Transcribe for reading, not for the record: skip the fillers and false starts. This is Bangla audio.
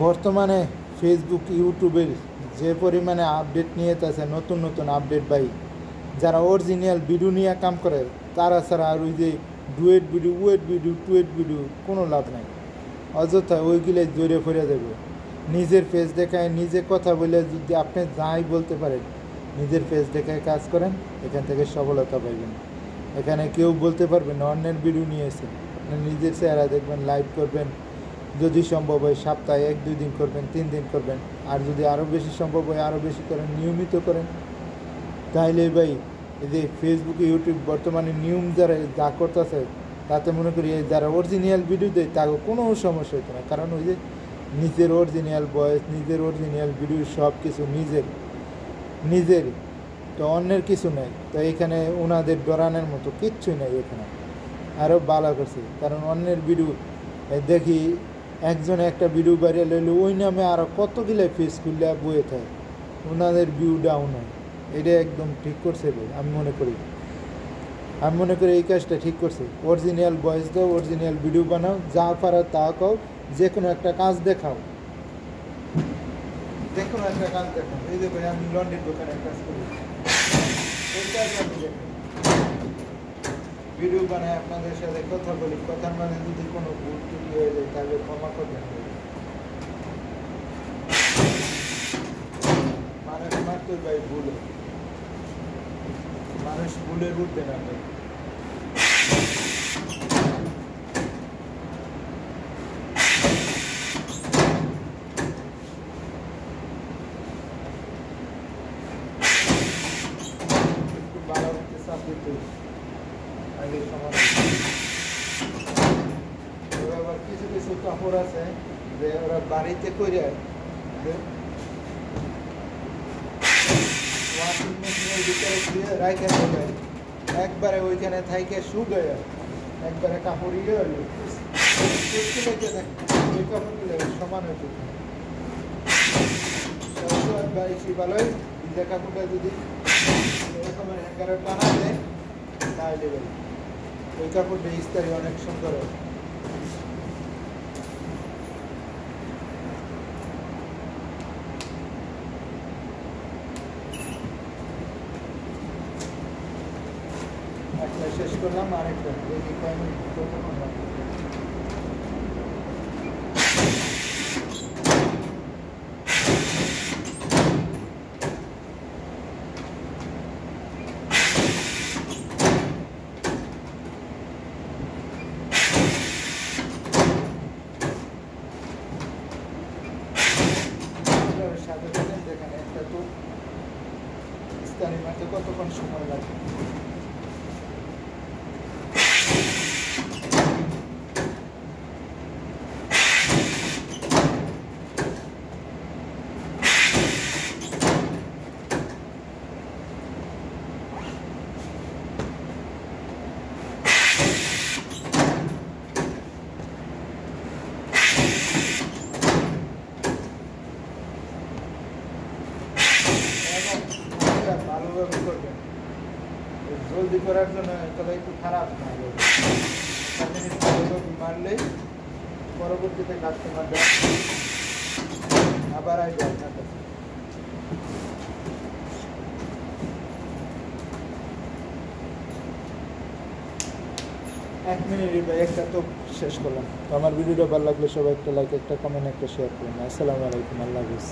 বর্তমানে ফেসবুক ইউটিউবের যে পরিমাণে আপডেট নিয়ে আছে, নতুন নতুন আপডেট ভাই, যারা অরিজিনাল ভিডিও নিয়ে কাম করে তারা ছাড়া আর ওই যে ডুয়েট ভিডিও, টুয়েট ভিডিও কোনো লাভ নাই। অযথা ওইগুলোই জড়িয়ে ফিরে দেবে। নিজের ফেস দেখায় নিজে কথা বলে যদি আপনি যাই বলতে পারেন, নিজের ফেস দেখায় কাজ করেন, এখান থেকে সফলতা পাইবেন। এখানে কেউ বলতে পারবে না অন্যের ভিডিও নিয়েছে। আপনি নিজের চেহারা দেখবেন, লাইভ করবেন, যদি সম্ভব হয় সপ্তাহে 1-2 দিন করবেন, 3 দিন করবেন, আর যদি আরও বেশি সম্ভব হয় আরও বেশি করেন, নিয়মিত করেন। তাইলে ভাই এই যে ফেসবুকে ইউটিউব বর্তমানে নিয়ম যারা যা করতেছে, তাতে মনে করি যারা অরিজিনাল ভিডিও দেয় তাকে কোনো সমস্যা হতো না। কারণ ওই যে নিজের অরিজিনাল ভয়েস, নিজের অরিজিনাল ভিডিও সব কিছু নিজের তো অন্যের কিছু নেই। তো এখানে ওনাদের ডরানোর মতো কিচ্ছুই নেই। এখানে আরও ভালো করছে, কারণ অন্যের ভিডিও দেখি একজন একটা ভিডিও ভাইরাল হইলে ওই নামে আরও কতগুলো ফেস খুললে বয়ে থাকে, ওনাদের ভিউ ডাউন হয়। এটা একদম ঠিক করছে ভাই। আমি মনে করি এই কাজটা ঠিক করছে। অরিজিনাল ভয়েস দাও, অরিজিনাল ভিডিও বানাও, যা পারো তা কাও, যে কোনো একটা কাজ দেখাও, যে কোনো একটা কাজ দেখাও। এই যে ভাই আমি লন্ড্রির দোকানে কাজ করি, এই কাজ আমি দেখি, ভিডিও বানাই, আপনাদের সাথে কথা বলি, কথার মানে যদি কোনো ভুল ত্রুটি হয়ে যায় তাহলে ক্ষমা করবেন। মানুষ মাত্র ভাই ভুলে, মানুষ ভুলের উঠবে না ভাই। একটু ভালো হতে চাপ দিতে আগে সমাধান। আবার কিছু কিছু কাপড় আছে যে ওরা বাড়িতে করে ওয়াশিং মেশিনের ভিতরে দিয়ে রাখে দেবে, একবারে ওইখানে থাইকে শুকায়, একবারে কাপড় ইয়ে হলো ওই কাপড়গুলো সমান হয়েছে। বেশি ভালোই ভিজা কাপড়টা যদি এরকমের হ্যাঙ্গারে টানা দেয় তাহলে ওই কাপড়টা ইস্তারি অনেক সুন্দর হয়। একটা শেষ করলাম, আরেকটা দেখি কয় মিনিট কতক্ষণ লাগবে। সাথে থাকেন, দেখেন একটা তো ইস্তারি মারতে কতক্ষণ সময় লাগে। ভালোভাবে করবেন, জলদি করার জন্য তবে একটু খারাপ না, ভালোভাবে মারলেই পরবর্তীতে কাস্টমাররা আবার আসবে আপনার কাছে। এক মিনিট ভাই, একটা তো শেষ করলাম। তো আমার ভিডিওটা ভালো লাগলে সবাই একটা লাইক, একটা কমেন্ট, একটা শেয়ার করুন। আসসালামু আলাইকুম, আল্লাহ হাফিজ।